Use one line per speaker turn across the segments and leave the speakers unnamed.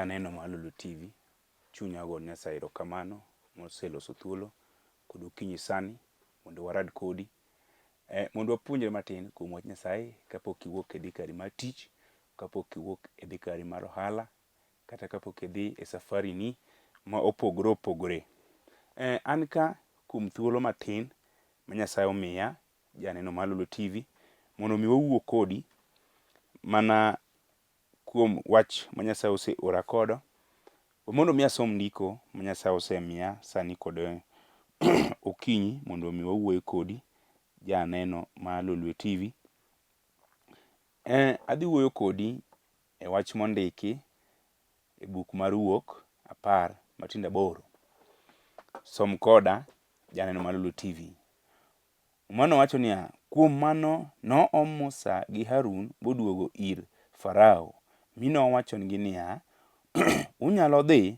Janeno Malulu TV, chunya go Nyasaye erokamano moseloso thuolo kod okinyi sani mondo warad kodi mondo wapuonjre matin kuom wach Nyasaye kapok iwuok e dhi kari mar tich, kapok iwuok e dhi kari mar ohala, kata kapok idhi e safari ni ma opogore opogore. An ka kuom thuolo matin ma Nyasaye omiya, Janeno Malulu TV, mondo mi wawuo kodi mana kuom wach ma Nyasaye oseora kodo, mondo mi asom ndiko ma Nyasaye osemiya sani kod okinyi mondo mi wawuoye kodi, Janeno Malulu TV. Adhi wuoyo kodi e wach mondiki e buk mar Wuok 10:8. Som koda, Janeno Malulu TV. Mano wacho niya, kuom mano noom Musa gi Harun boduogo ir Farao, mi nowachonegi niya, unyalo dhi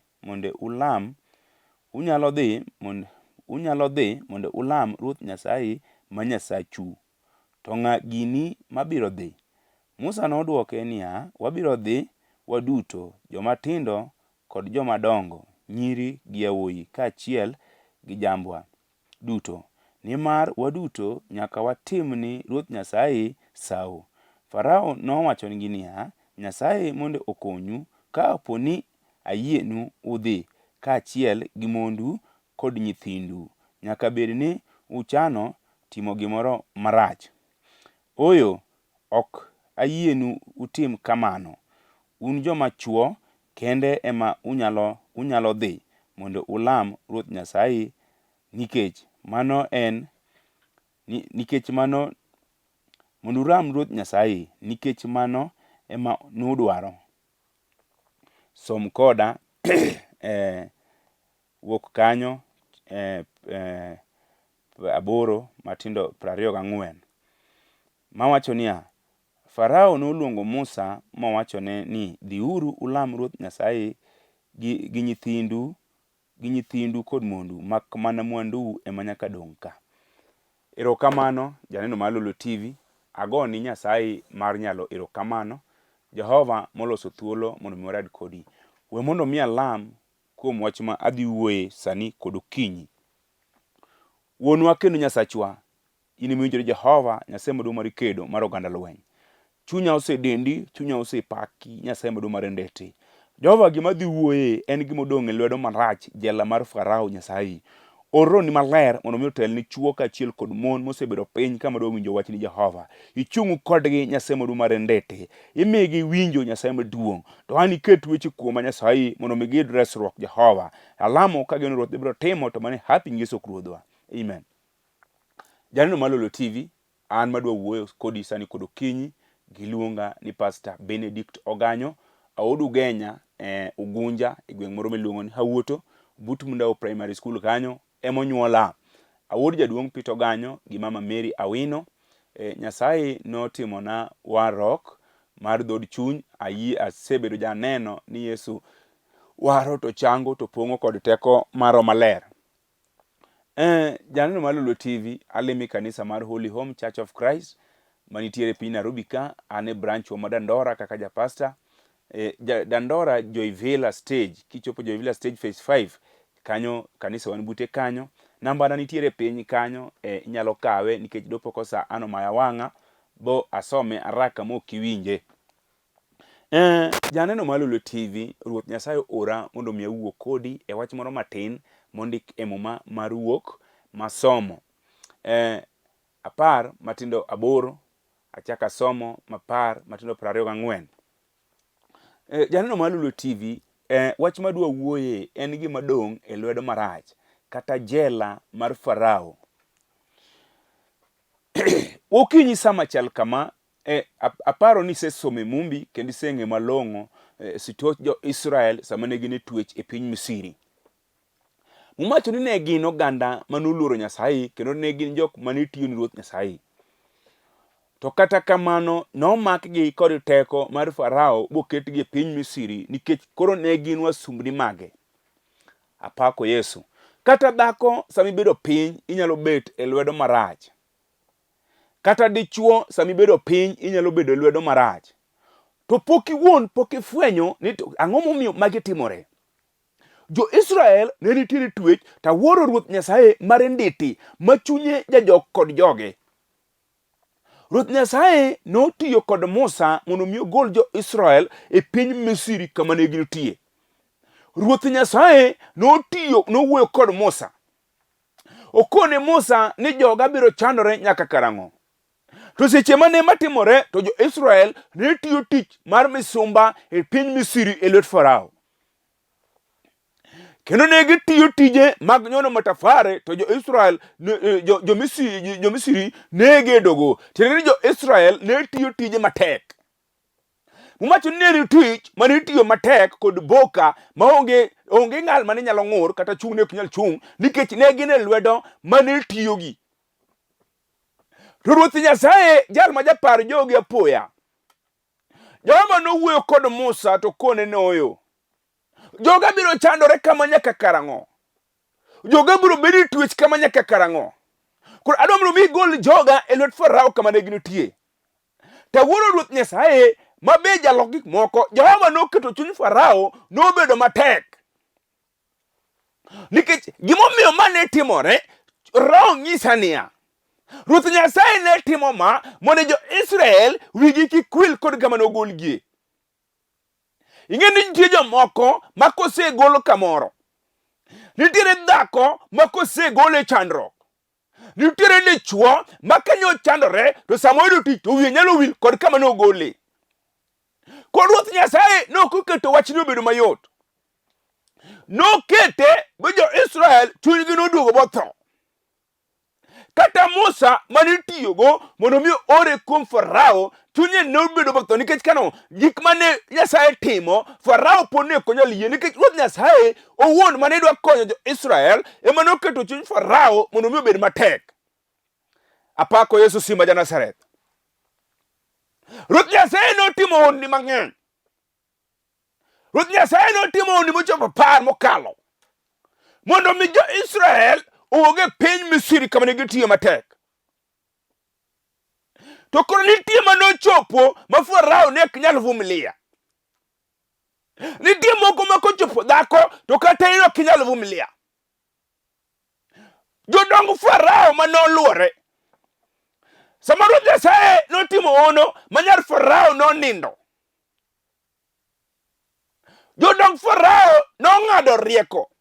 mondo ulam Ruoth Nyasaye ma Nyasachu. To ng'a gini mabiro dhi? Musa nodwoke niya, wabiro dhi waduto, jomatindo kod jomadongo, nyiri gi yawuoyi, kaachiel gi jambwa duto, nimar waduto nyaka watim ni Ruoth Nyasaye sawo. Farao nowachonegi niya, Nyasaye mondo okonyu ka opo ni ayienu udhi, kaachiel gi mondu kod nyithindu. Nyaka bed ni uchano timo gimoro marach. Ooyo, ok ayienu utim kamano. Un joma chwo kende ema unyalo dhi mondo ulam Ruoth Nyasaye, mondo ulam Ruoth Nyasaye, nikech mano ema nudwaro. Som koda Wuok kanyo 8:24 mawacho niya, Farao noluongo Musa mowachone ni, dhiuru ulam Ruoth Nyasaye gi nyithindu kod mondu, mak mana mwandu ema nyaka dong' ka. Erokamano, Janeno Malulu TV. Agoni Nyasaye mar nyalo erokamano, Jehova moloso thuolo mondo mi warad kodi. We mondo mi alam kuom wach ma adhi wuoye sani kod okinyi. Wuonwa kendo Nyasachwa, in miwinjore Jehova Nyasaye maduong' mar kedo mar oganda lweny. Chunya osedendi, chunya osepaki, Nyasaye maduong' mar ndete. Jehova, gima dhi wuoye en gima odong' e lwedo marach, jela mar Farao. Nyasaye oroni maler mondo mi otel ni chuo kaachiel kod mon mosebedo piny kama dwa winjo wach ni Jehova. Ichung' kodgi, Nyasaye maduong' mar ndete. Imigi winjo, Nyasaye maduong'. To an iket weche kuoma, Nyasaye, mondo mi giyud resruok, Jehova. Alamo ka gino Ruoth ibiro timo, to mane hapi Yesu Ruodhwa. Amen. Janeno Malulu TV, an madwa wuoyo kodi sani kod okinyi, giluonga ni Pastor Benedict Oganyo, aod Ugenya, Ugunja, e gweng' moro miluongo ni Hawuoto, but Mundao Primary School kanyo emonyuola. Awuod jaduong' Peter Oganyo gi mama Mary Awino. Nyasaye notimona warruok mar dhod chuny, asebedo janeno ni Yesu waro to chango to pong'o kod teko maro maler. Janeno Malulu TV, alimi kanisa mar Holy Home Church of Christ manitiere piny Nairobi ka. Ane branch ma Dandora kaka japasta. Dandora Joyvilla Stage, kichopo Joyvilla Stage Phase 5, kanyo kanisa wan bute kanyo. Namba na nitiere piny kanyo, inyalo kawe nikech dopo kosa ano maya wang'a, bo asome araka mokiwinje. Janeno Malulu TV, Ruoth Nyasaye ora mondo mi awuo kodi e wach moro matin mondik e muma mar Wuok masomo 10:8 achaka somo 10:24. Janeno Malulu TV, wach madwa wuoye en gima dong' e lwedo marach, kata jela mar Farao. Okinyi sama chal kama, aparo ni sesome mumbi kendo iseng'e malong'o sitoch jo Israel sama ne gin e twech e piny Misri. Mumacho ni ne gin oganda manoluoro Nyasaye kendo ne gin jok mane tiyo ni Ruoth Nyasaye. To kata kamano nomakgi kod teko mar Farao boketgi e piny Misri nikech koro ne gin wasumbni mage. Apako Yesu. Kata dhako sami bedo piny inyalo bet e lwedo marach. Kata dichuo sami bedo piny inyalo bedo e lwedo marach. to pok iwuon, pok ifwenyo ni ang'o momiyo magi timore. Jo-Israel ne nitiere twech ta wuoro Ruoth Nyasaye mar nditi machunye jajok kod joge. Ruoth Nyasaye notiyo kod Musa mondo mi ogol jo-Israel e piny Misri kama ne gintie. Ruoth Nyasaye nowuoyo kod Musa. Okone Musa ni joga biro chandore nyaka karang'o. To seche mane matimore to jo-Israel ne tiyo tich mar misumba e piny Misri e lwet Farao. Kendo ne gitiyo tije mag nyono matafare to jo-Israel jo-Misri ne gedogo. Tiende jo-Israel ne tiyo tije matek. Mumacho ne tich mane tiyo matek kod boka maonge ng'al mane nyalo ng'ur kata chung' ne ok nyal chung' nikech ne gin e lwedo mane tiyogi. To Ruoth Nyasaye jal ma japar jogi apoya, Jehova nowuoyo kod Musa to kone noyo. Joga biro chandore kama nyaka karang'o. Joga biro bedo twech kama nyaka karang'o. Koro adwaro mi gol joga e lwet Farao kama ne gintie. Ta wuoro Ruoth Nyasaye mabe jalok gik moko, Jehova noketo chuny Farao nobedo matek. Nikech gimomiyo mane timore, Roho nyisa niya, Ruoth Nyasaye ne timo ma mondo jo-Israel wigi kik kwil kod kama nogolgie. Ing'e ni nitie jomoko ma kosegolo kamoro, nitiere dhako ma kosegolo e chandruok, nitiere dichuo ma kanyo chandore to samoyudo tich to wiye nyalo wil kod kama nogole. Kod Ruoth Nyasaye noketo wachni obedo mayot. Nokete go jo-Israel chunygi noduogo botho. Kata Musa mane tiyogo mondo mi ore kuom Farao chunye nobedo botho nikech kano gik mane Nyasaye timo Farao pod ne ok onyal yie nikech Ruoth Nyasaye owuon mane dwa konyo jo-Israel ema noketo chuny Farao mondo mi obed matek. Apako Yesu Simba ja Nazareth. Ruoth Nyasaye notimo honni mang'eny. Ruoth Nyasaye notimo honni mochopo 10 mokalo mondo mi jo-Israel oge piny Misri kama ne gitiyo matek. To koro nitie manochopo ma Farao ne ok nyal vumilia. Nitie moko ma kochopo dhako to kata in ok nyal vumilia. Jodong Farao manoluore. Sama Ruoth Nyasaye notimo ono ma nyar Farao nonindo. Jodong Farao nong'ado rieko.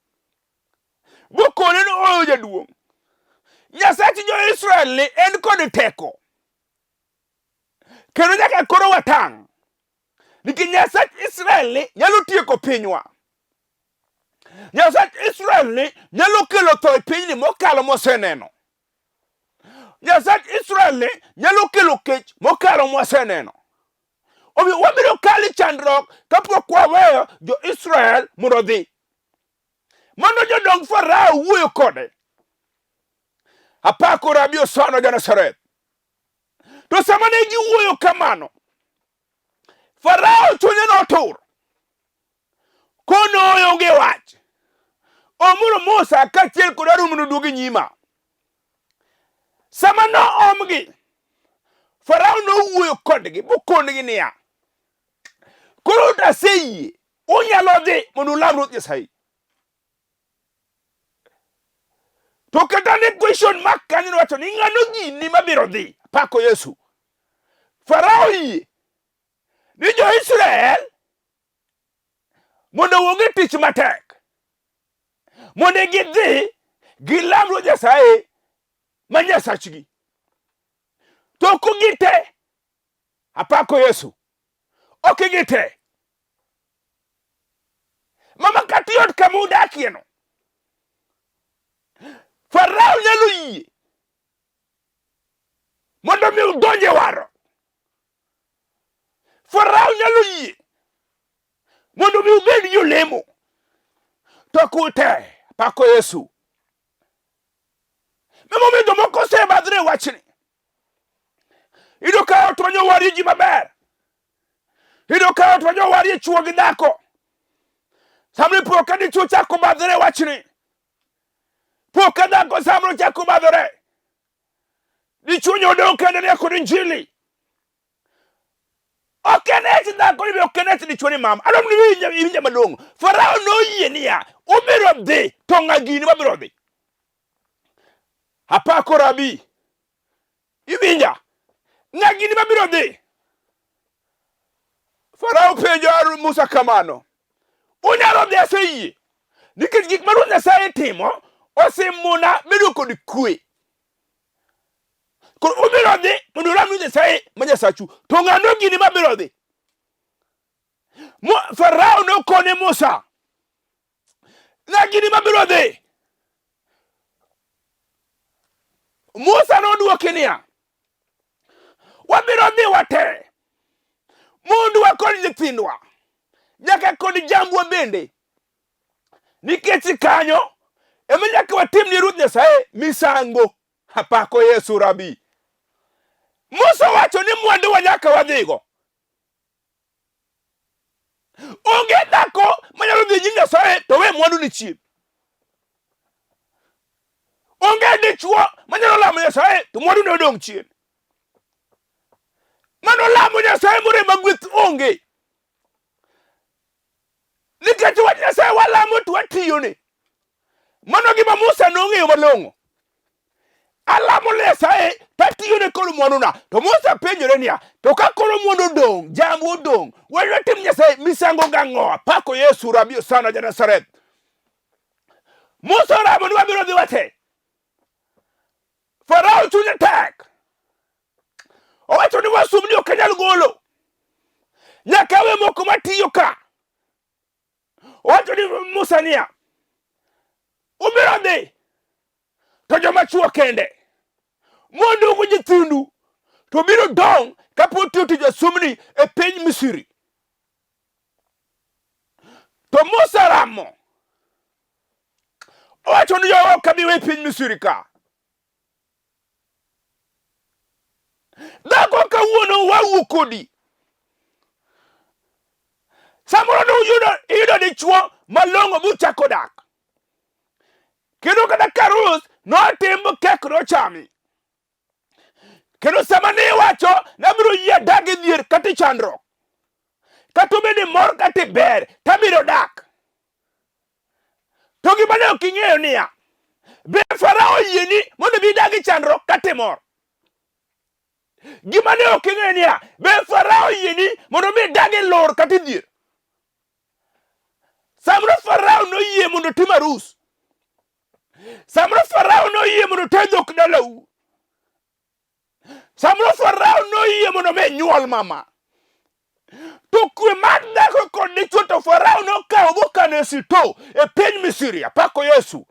Bokone no oyo jaduong'. Nyasach jo-Israel ni en kod teko. Kendo nyaka koro watang'. Nikech Nyasach Israel ni nyalo tieko pinywa. Nyasach Israel ni nyalo kelo tho e pinyni mokalo moseneno. Nyasach Israel ni nyalo kelo kech mokalo moseneno. Omiyo wabiro kali chandruok kapok waweyo jo-Israel mondo dhi. Mondo jodong Farao wuoyo kode. Apako Rabi Osano ja Nazareth. To sama ne giwuoyo kamano, Farao chunye notur. Kono oyonge wach. Omuro Musa kachiel kod Harun mondo oduogi nyima. Sama no omgi, Farao nowuoyo kodgi bokonegi niya, koro aseyie unyalo dhi mondo ulam Ruoth Nyasaye. To kata ne question mark kanyo wacho ni ng'ano gini mabiro dhi. Pako Yesu. Farao yie ni jo-Israel mondo wuogi tich matek, mondo gidhi gilam Ruoth Nyasaye ma Nyasachgi. To kugite, apako Yesu, ok gite. Mama katiyot kama udakieno. Farao nyalo yie mondo mi udonje waro. Farao nyalo yie mondo mi ubed jolemo. To kute, pako Yesu. Memo mi jomoko osebadhre wachni. Ido ka otwanyo wari ji maber. Ido ka otwanyo wari chuo gi dhako. Samri po ka dichuo chako badhre wachni. Po ka dhako samro chako badhre. Dichuo nyodo kende ne kod injili. okeneti dhako ni okeneti dichuo ni mama. Adom ni winja malongo. Farao noyie niya, obiro dhi to ng'agini mabiro dhi. Apako rabi. Iwinja. Ng'agini mabiro dhi. Farao penjo Musa kamano. Unyalo dhi aseyie. Nikech gik ma Ruoth Nyasaye timo osemona bedo kod kwe. Koro ubiro dhi mondo ulam Ruoth Nyasaye ma Nyasachu. To ng'ano gini mabiro dhi. Farao nokone Musa. Ng'agini mabiro dhi. Musa noduoke niya, wabiro dhi wate. Mondwa kod nyithindwa. Nyaka kod jambwa bende. Nikech kanyo ema nyaka watim ni Ruoth Nyasaye misango. Apako Yesu rabi. Musa wacho ni mwandu wa nyaka wadhigo. Onge dhako manyalo dhi nyim Nyasaye to we mwandu ni chien. Onge dichuo manyalo lamo Nyasaye to mwandu ne odong' chien. Mano lamo Nyasaye more magweth onge. Nikech wach Nyasaye walamo to watiyone. Mano gima Musa nong'eyo malong'o. Alamo Nyasaye tatiyone kod mwanduna. To Musa penjore niya, to ka koro mwandu dong', jambu dong', wewe tim Nyasaye misango gang'o. Apako Yesu rabi sana ja Nazareth. Musa ramo ni wabiro dhi wate. Farao chunye tek. Owacho ni wasumni ok nyal golo. Nyaka we moko matiyo ka. Owacho ni Musa niya, ubiro dhi to joma chuo kende. Mondo ugo nyithindu to biro dong' kapod tiyo tij wasumni e piny Misri. To Musa ramo. Owacho ni jowa ok abi we piny Misri ka. Dhako kawuono wawuok kodi. Samoro no iyudo dichuo malong'o buchako dak. Kendo kata Karus notim kek nochami. Kendo sama ne wacho nabiro yie dag e dhier kata chandruok. Kata bende mor kata ber tabiro dak. To gima ne ok ing'eyo niya, be Farao yieni mondo bi dag e chandruok kata mor. Gima ne ok ing'eyo niya, be Farao yieni mondo mi dag e lor kata dhier. Samoro Farao noyie mondo tim arus. Samoro Farao noyie mondo ter dhok dalau. Samoro Farao noyie mondo me nyuol mama. To kwe mar dhako kod dichuo to Farao nokawo bokano e sito e piny Misri. Apako Yesu.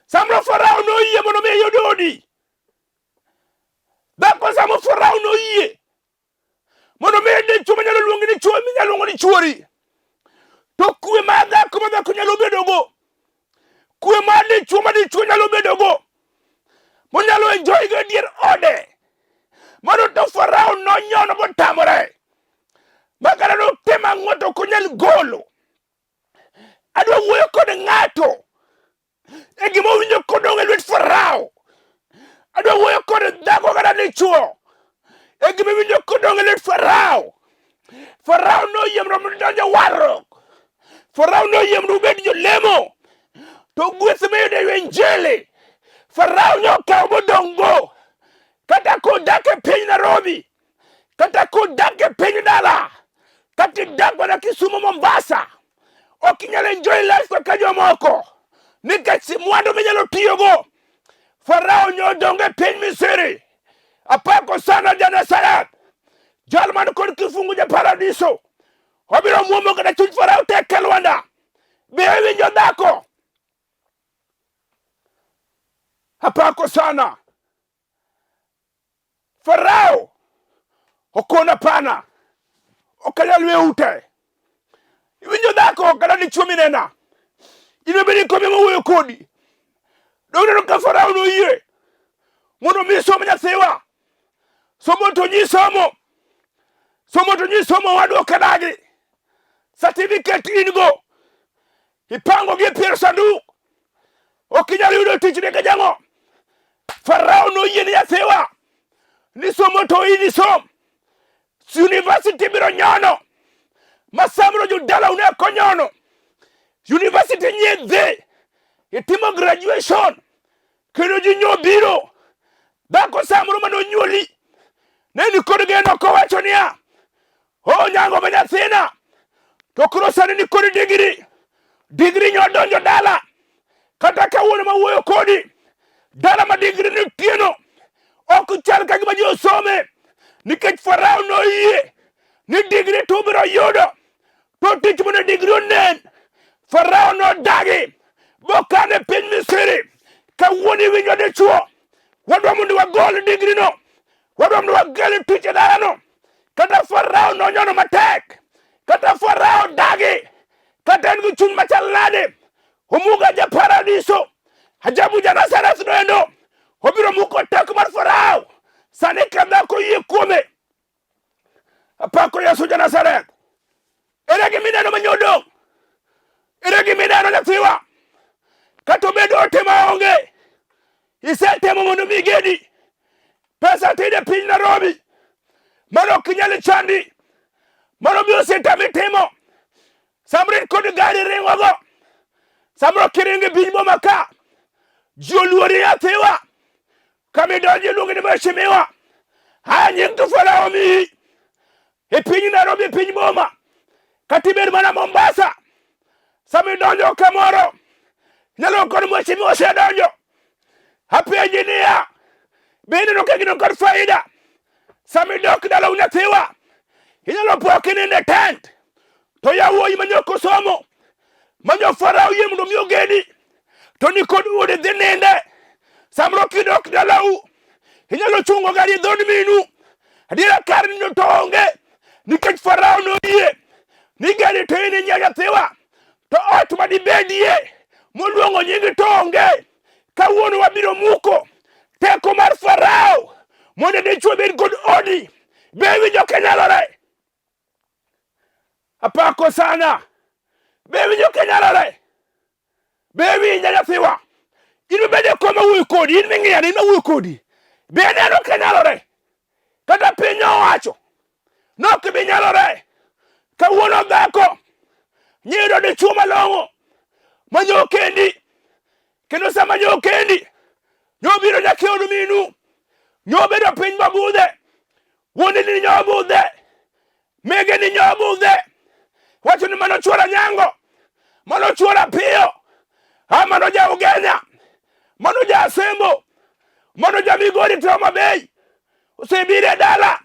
Samoro Farao noyie mondo me yud odi. Dhako samoro Farao noyie mondo me dichuo manyalo luongi ni chuo minyalo luongo ni chuori. To kwe mar dhako ma dhako nyalo bedogo. Kwe mar dichuo ma dichuo nyalo bedogo. Monyalo enjoy go dier ode. Mano to Farao nonyono botamore. Makana no tema ng'oto kunyal golo. Adwa wuoyo kod ng'ato. E gima winjo kodong' e lwet Farao. Adwa wuoyo kod dhako kata dichuo. E gima winjo kodong' e lwet Farao. Farao noyie mondo donjo warruok. Farao noyie mondo ubed jolemo. To gweth miyudo e Injili. Farao nyokawo bodong' go. Kata kodak e piny Nairobi. Kata kodak e piny dala. Kata dak mana Kisumu Mombasa. Ok inyalo enjoy life kaka jomoko. Nikech mwandu minyalo tiyogo. Farao nyodong' e piny Misri. Apako sana ja Nazareth. Jal man kod kifungu ja paradiso. Obiro muomo kata chuny Farao tek e lwanda. Be winjo dhako. Apako sana. Farao okona pana. Okanyal we ute. Iwinjo dhako kata dichuo minena. Ino bedi komi mawuoyo kodi. Dogno ka Farao noyie. Mondo mi somo nyathiwa. Somo to nyisomo. Somo to nyisomo wadwa kadagi. Certificate in go. Ipango gi pier sanduk. Okinyal yudo tich ne kajango. Farao noyie ni nyathiwa. Ni somo to ini som. University biro nyono. Masamro judala uneko nyono. University nyedhe. Itimo graduation. Kendo jinyo biro. Dhako samro mano nyuoli. Neni kod geno kowacho niya. Nyango ma nyathina. To koro sani ni kod degree. Degree nyodonjo dala. Kata kawuono mawuoyo kodi. Dala ma degree ni tieno. Ok chal ka gima ji osome. Nikech Farao noyie ni degree to biro yudo. To tich mane degree onen. Farao nodagi. Bokane piny Misri. Kawuono iwinjo dichuo. Wadwa mondo wagol degree no. Wadwa mondo wagol tich e dala no. Kata Farao nonyono matek. Kata Farao dagi. Kata en gi chuny machal nade. Omuga ja paradiso. Ajabu ja Nazareth noendo. Obiro muko tek mar Farao. Sani kadhako yie kuome. Apako Yesu ja Nazareth. Ere gi mineno manyodo. Ere gi mineno nyathiwa. Kato bedo otema onge. Isetemo mondo migedi. Pesa tide piny Nairobi. Mano kinyali chandi. Mano biyo sitami timo. Samrin kod gari ringogo. Samro kiringi binybo maka. Joluori nyathiwa. Kami donji lungi ni meshimiwa. Haya nying tu Farao mihi. Piny Nairobi piny boma. Katibed mana Mombasa. Sami donjo kamoro. Nyalo kod meshimiwa se donjo. Happy engineer. Bende no kagino kod faida. Sami dok dala unyathiwa. Inyalo pokini in the tent. To yawuoyi manyoko somo. Manyo Farao yie mondo miyo gedi. To ni kod uode dhi ninde. Samro kidok dalau. Inyalo chungo gari dhod minu. Adira karni no to onge. Nikech Farao no yie. Ni gari to ini nyathiwa. To ot madibedie. Moluongo nyingi to onge. Kawuono wabiro muko. Teko mar Farao. Mondo dichuo bed kod odi. Be winjo kenyalore. Apako sana. Be winjo kenyalore. Be winjo nyathiwa. In bede koma wuoyo kodi. In ming'iyani in wuoyo kodi. Be neno kenyalore. Kata piny owacho. Nok bi nyalore. Kawuono dhako. Nyiro dichuo malong'o. Manyo kendi. Kendo sama nyo kendi. Nyo biro nyakiodu minu. Nyo bedo piny mabudhe. Wuondi ni nyo budhe. Mege ni nyo budhe. Wacho ni mano chuora nyango. Mano chuora piyo. Mano ja Ugenya. Mano ja Asembo. Mano ja Migori to Homa Bay. Usebire dala.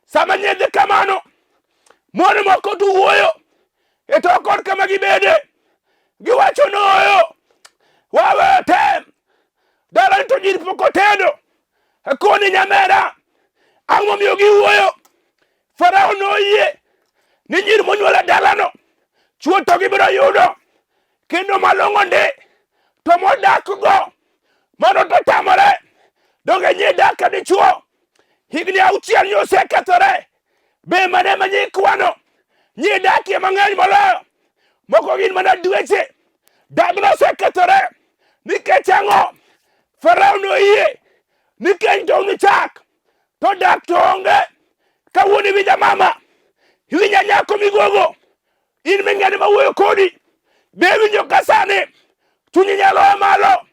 Sama nyedhe kamano. Mono moko tu wuoyo. Eto kod kama gibede. Giwacho noyo. Wawe tem. Dala nito jiri poko tendo. Koni nyamera. Ang'o miyo giwuoyo. Farao noyie. Ni nyiri monyuola dala no. Chuo to gibiro yudo. Kendo malong'o ndi. To modak go. Mano to tamore. Donge nyi dak dichuo. Higni 6 nyo osekethore. Be mane manyi kwano. Nyi dakie mang'eny moloyo. Moko gin mana dweche. Dagno osekethore. Nikech ang'o. Farao noyie. Nikech dong chak. To dak to onge. Kawuono iwinja mama. Iwinja nyako migogo. In ming'eni mawuoyo kodi. Be winjo kasani. Chunyi nyalo malo.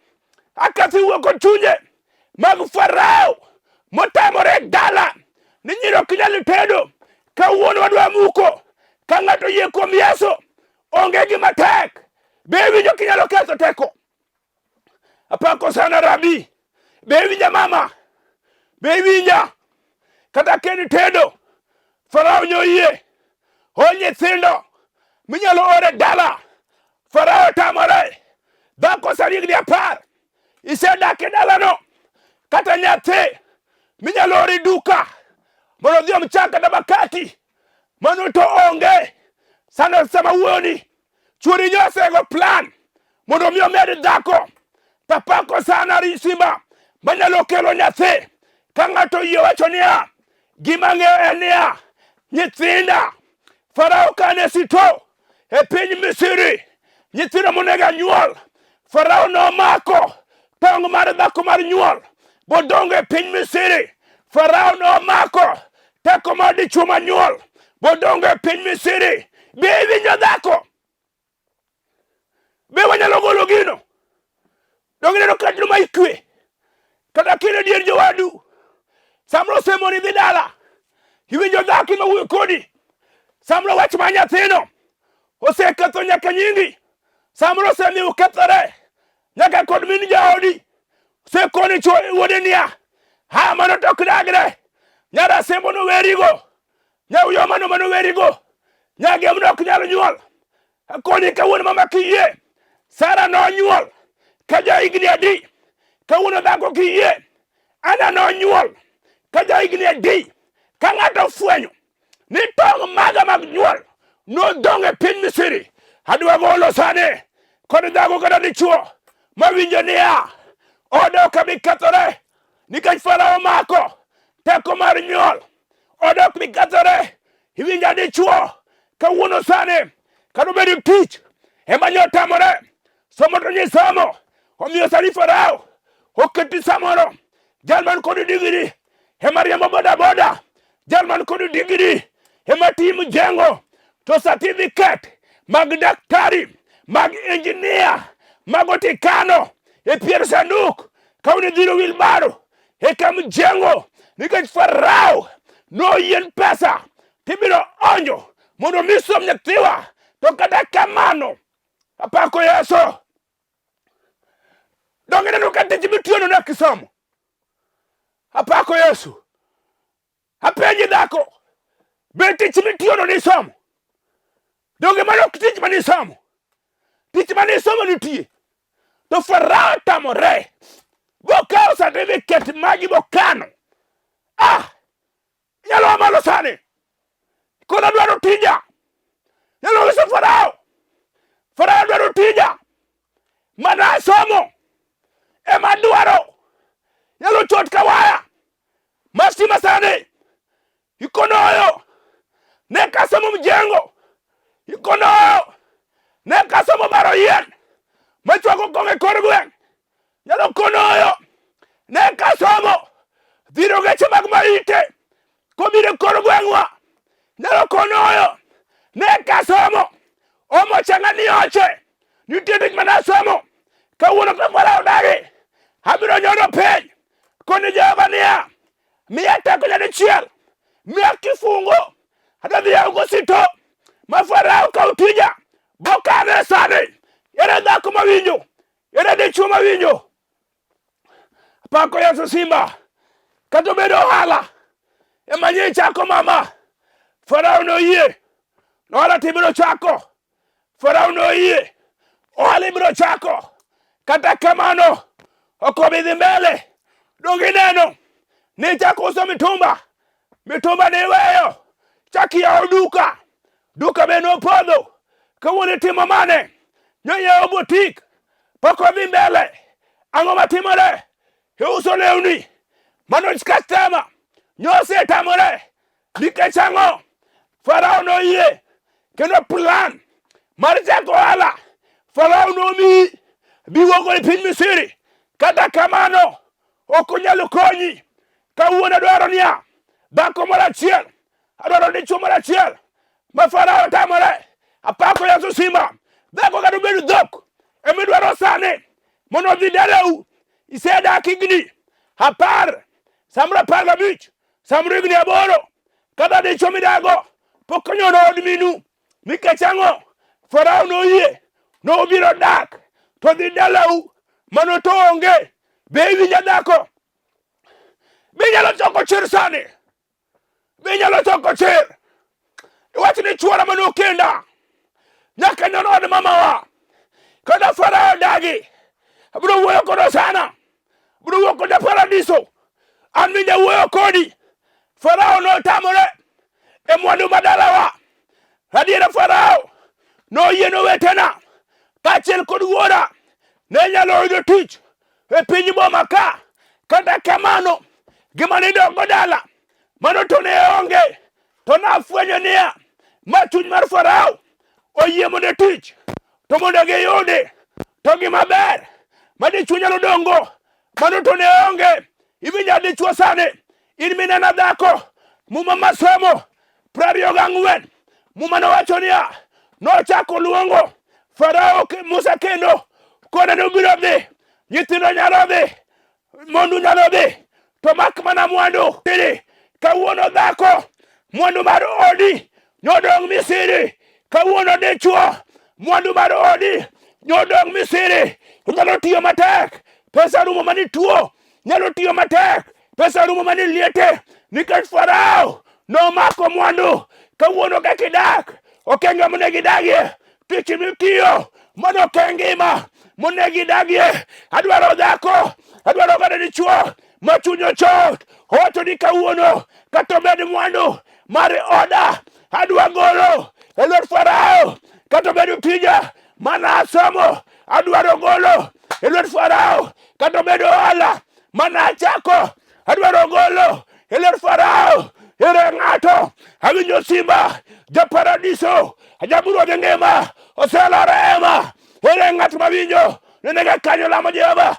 Akathi wuok kod chunye. Mag Farao. Motamore dala. Ni nyiro kinyali tedo. Kawuono wadwa muko. Ka ng'ato yie kuom Yesu. Onge gima tek. Be winjo kinyalo ketho teko. Apako sana rabi. Be winja mama. Be winja. Kata keni tedo. Farao nyoyie. Nyithindo. Minyalo ore dala. Farao tamore. Dhako sani higni 10. Isedak e dala no. Kata nyathi. Minyalo ore duka. Mondo dhi omchak kata makati. Mano to onge. Sana sama wuoni. Chuori nyosego plan. Mondo mi omed dhako. Tapako sana risima. Manyalo kelo nyathi. Ka ng'ato yie wacho niya. Gima ng'eyo en niya. Nyithinda. Farao kane sito. E piny Misri. Nyithindo monega nyuol. Farao nomako. Tong' mar dhako mar nyuol. Bodongo e piny Misri. Farao nomako. teko mar dichuo manyuol bodongo e piny Misri. Be iwinjo dhako? Be wanyalo golo gino? Donge neno ka joma ikwe kata kine dier jowadu samro semoni dhi dala, iwinjo dhako mawuoyo kodi, samro wach ma nyathino oseketho nyaka nyingi, samro semiyo kethore nyaka kod min jaodi, sekoni wuode niya ha mano tok dagre, nyara sembo no werigo, nyawuyo mano werigo, nyagem no ok nyalo nyuol. Akoni kawuono mama kiyie, Sara no nyuol ka ja higni adi, kawuono dhako kiyie, Ana no nyuol ka ja higni adi. Ka ng'ato fwenyo ni tong' maga mag nyuol nodong' e piny Misri, adwa golo sani kod dhako kata dichuo mawinjo niya odok abi kethore nikech Farao mako teko mar nyuol, odok bi kethore. Iwinja dichuo kawuono sani kado bedo tich ema nyotamore somo to nyisomo, omiyo sani Farao oketi samoro jalman kod digiri ema riembo boda, jalman kod digiri ema timo jengo, to certificate mag daktari, mag engineer, mag otikano e pier sanduk kawni dhiro wilbaro e kam jengo, nikech Farao no yien pesa tibiro onjo mondo misom nyathiwa. To kata kamano apako Yesu, donge neno ka tich mitiyono na kisomo. Apako Yesu, apenji dhako, be tich mitiyono nisomo? Donge mano ok tich manisomo? Tich manisomo nitie. To Farao tamore bokao certificate magi bokano. Nyalo malo sani kono dwaro tija, nyalo wiso Farao dwaro tija mana somo ema dwaro, nyalo chot kawaya mastima sani ikonoyo ne kasomo mjengo, ikonoyo ne kasomo baro yien machwako kong'e kor gweng', nyalo konoyo ne kasomo dhiro geche mag maite kobiro kor gweng'wa, nyalo konoyo ne kasomo omo chang'ani oche nitie tich mana somo. Kawuono ka Farao dagi abiro nyono piny koni Jehova niya miya teko nyadichiel, miya kifungo adadhi yago sito ma Farao kaw tija bokane sani. Ere dhako mawinjo, ere dichuo mawinjo. Apako Yesu simba kata obedo ohala ema nyie chako mama. Farao noyie ohala tibiro chako, Farao noyie ohala ibiro chako. Kata kamano ok obi dhi mbele. Donge neno ni chako uso mitumba niweyo, chaki yawo duka be nopodho. Kawuono timo mane? Nyayawo butik, pok odhi mbele. Ang'o matimore? Iuso lewni, mano customer nyose tamore nikech ang'o? Farao noyie kendo plan mar chako ohala Farao nomiyi biwogo e piny Misri. Kata kamano ok onyalo konyi. Kawuono adwaro niya dhako moro achiel, adwaro dichuo moro achiel ma Farao tamore. Apako Yesu simba, dhako kata obedo dhok emidwaro sani mondo odhi dalau. Isedak higni 10, samro 15, samro higni 8, kata dichuo midago pok onyono od minu. Nikech ang'o? Farao noyie no obiro dak to dhi dalau mano to onge. Be iwinja dhako? Be nyalo choko chir sani? Be nyalo choko chir? Iwach ni chuora mano kenda nyaka nyono od mamawa. Kada Farao dagi abiro wuoyo kodo sana, abiro wuoyo kodo paradiso. An minja wuoyo kodi. Farao notamore e mwandu madalawa. Adiera Farao noyie nowetena kaachiel kod wuora ne nyalo yudo tich e piny boma ka. Kata kamano gima nidongo dala mano to ne onge. To nafwenyo niya ma chuny mar Farao oyie mondo tich to mondo giyudi to gima ber ma dichuo nyalo dongo mano to ne onge. Iwinja dichuo sani, in minena dhako Muma masomo 24 muma nowacho niya nochako luongo Farao Musa kendo kone nobiro dhi nyithindo nyalo dhi mondu nyalo dhi to mak mana mwandu kawuono dhako mwandu mar odi nyodong Misiri kawuono dichuo mwandu mar odi nyodong Misiri nyalo tiyo matek pesa rumo mani tuo nyalo tiyo matek pesa rumo mani liete nikech Farao nomako mwandu kawuono kakidak okenge monegidagie tich mitiyo mano kengima monegidagie adwaro dhako adwaro gada dichuo machunyo chot owacho ni kawuono katomed mwandu mar oda adwa golo elot Farao katobedo tija mana asomo adwaro golo elot Farao katobedo ohala mana achako adwaro golo elot Farao ere ng'ato awinjo simba japaradiso ajaburo ngema oselore ema ere ng'ato mawinjo nenega kanyo lamo Jehova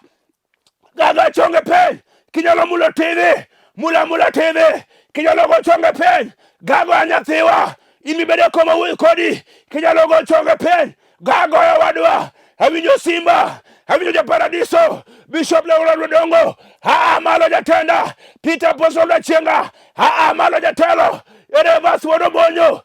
gaga chonge pen kinyalo mulo TV mula TV kinyalo go chonge pen gago anyathiwa imibede koma wuyi kodi kinyalo go chonge pen gago ya wadwa awinjo simba awinjo japaradiso Bishop Laura Ludongo malo jatenda Peter Posola Chenga malo jatelo ere baswodo bonyo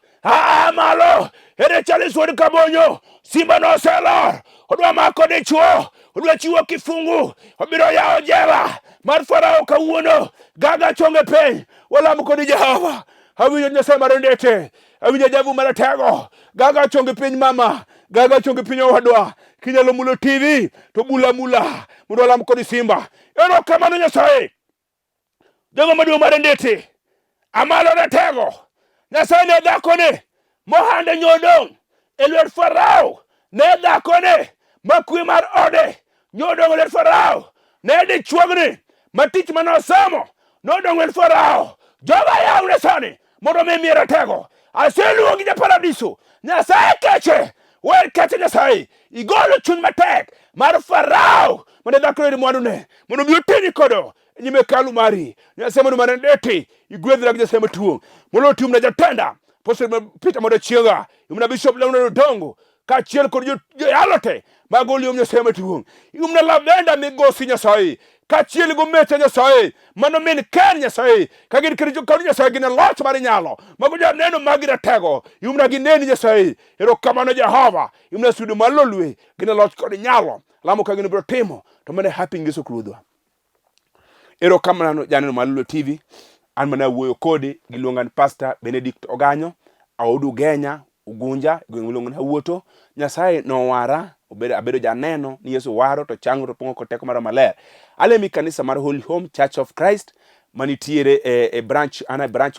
malo ere Charles Wod Kabonyo simba no selor odwa mako dichuo odwa chiwo kifungu obiro yao jela mar Farao kawuono gaga chonge peny wala mko ni Jehova awinjo Nyasaye marendete awinjo jabu maratego gaga chonge peny mama gaga chonge piny wadwa kinyalo mulo TV to mula mudo lam kodi simba eno kamano Nyasaye jogo maduong' marendete amalo ratego Nyasaye ne dhakone mohande nyodong elwet Farao ne dhakone makwe mar ode nyodong elwet Farao ne dichuogni matich manosomo nodong elwet Farao joga yawne sani mondo mi ratego aseluongi japaradiso Nyasaye keche wer keche Nyasaye igolo chuny matek mar Farao mondo dhakone mwandune mondo mi otini kodo nyime kalu mari Nyasaye mondo marendete igwedhra gi Nyasaye matuo mondo timna jatenda Pose Peter mondo chiega imna Bishop Laura Ludongo ka chiel kod yalote magoli Nyasaye matuo imna lavenda migosi Nyasaye ka chiel go meche Nyasaye mano min ken Nyasaye ka gin kirijo kod Nyasaye gin loch mar nyalo mago ja neno magira tego imna gineni Nyasaye ero kamano Jehova imna sudu malolwe gin loch kod nyalo lamo ka gin bro timo to mane happy ngiso krudwa ero kamano janeno malolo TV an mana wuoyo kode giluongan Pastor Benedict Oganyo audu Genya Ugunja gweng'ulongo na wuoto Nyasaye no wara abedo janeno ni Yesu waro to chango to pongo koteko mar maler alemi kanisa mar Holy Home Church of Christ manitiere branch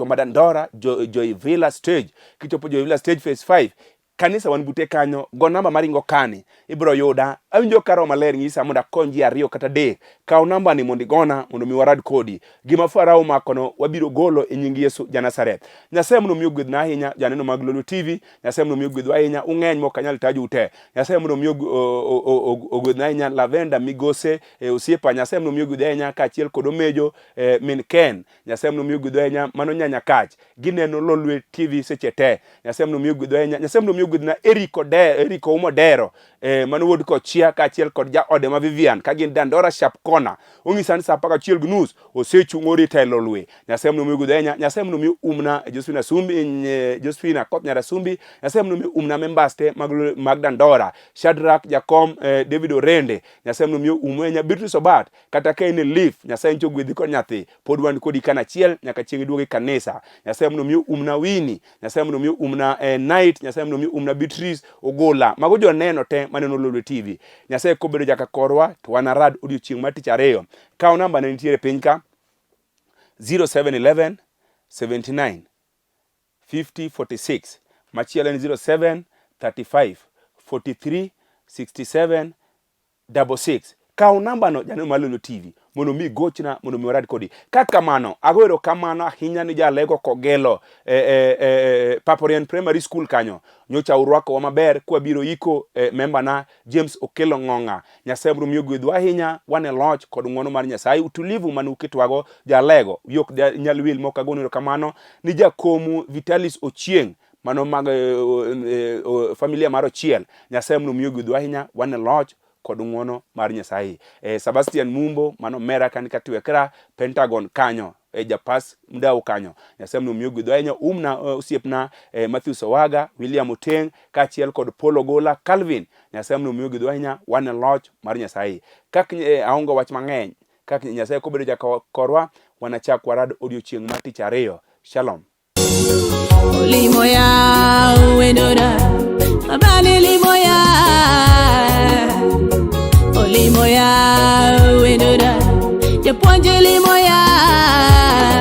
Madandora Joy Villa Stage kichopo Joy Villa Stage phase 5 kanisa wan bute kanyo go namba maringo kani ibro yuda awinjo karo maler ngisa monda konji ariyo kata de kaw namba ni mondi gona mondo mi warad kodi gima Farao makono wabiro golo e nying Yesu Janazareth Nyasaye mondo mi ogwedh na ahinya janeno mag Lolo TV Nyasaye mondo mi ogwedh ahinya ung'eny mo kanyal taju ute Nyasaye mondo mi ogwedh na ahinya Lavenda Migose osiepa Nyasaye mondo mi ogwedh ahinya ka achiel kod Omejo min Ken Nyasaye mondo mi ogwedh ahinya mano nyanya kach gineno Lolwe TV seche te Nyasaye mondo mi ogwedh ahinya Nyasaye mondo mi ogwedhna Eriko Umodero mano wod ko chia ka achiel kod ja ode ma Vivian ka gin Dandora Sharp Corner ongisan sa paka achiel gnus osechungori telo lwe Nyasaye mondo mi ogwedh ahinya Nyasaye mondo mi umna Josephina Sumbi Josephina Koth Nyara Sumbi Nyasaye mondo mi umna members te mag Dandora Shadrack Jakom David Orende Nyasaye mondo mi umwenya Beatrice Obat kata kaine Leaf Nyasaye ncho gwedhi kod nyathi pod wan kodi kana achiel nyaka chieng duoge kanisa Nyasaye mondo mi umna Wini Nyasaye mondo mi umna Night Nyasaye mondo mi umna Beatrice Ogola mago jo neno te maneno Lolo TV Nyasaye kobedo jaka korwa to wanarad odiochieng matich ariyo kaw namba ne nitiere piny ka 0711 79 50 46 machielo ni 07 35 43 67 66 kaw namba no janeno mar Lolo TV mondo mi gochna mondo mi warad kodi. Kaka kamano agoero kamano ahinya ni jalego Kogelo Paporian Primary School kanyo nyocha urwako wa maber kwa biro iko member na James Okelo Ng'ong'a. Nyasaye biro miyo gwedhu ahinya wane loch kod ng'wono mar Nyasaye utulivu mane uketwago jalego yok nyal wil moko agonero kamano ni jakomu Vitalis Ochieng mano mag familia mar Ochiel. Nyasaye biro miyo gwedhu ahinya wane loch kod ng'wono mar Nyasaye. Sebastian Mumbo mano mera kan katwekra Pentagon kanyo japas mdau kanyo. Nyasaye biro miyo gwedhu ahinya umna osiepna Matthew Sowaga, William Oteng kachiel kod Polo Gola Calvin. Nyasaye biro miyo gwedhu ahinya wane loch mar Nyasaye. Kaka aongo wach mang'eny kaka Nyasaye kobedo jakorwa wanachak warad odiochieng' mar tich ariyo. Shalom.
Olimoya wenora abale limoya Olimoya wenora japuonje limoya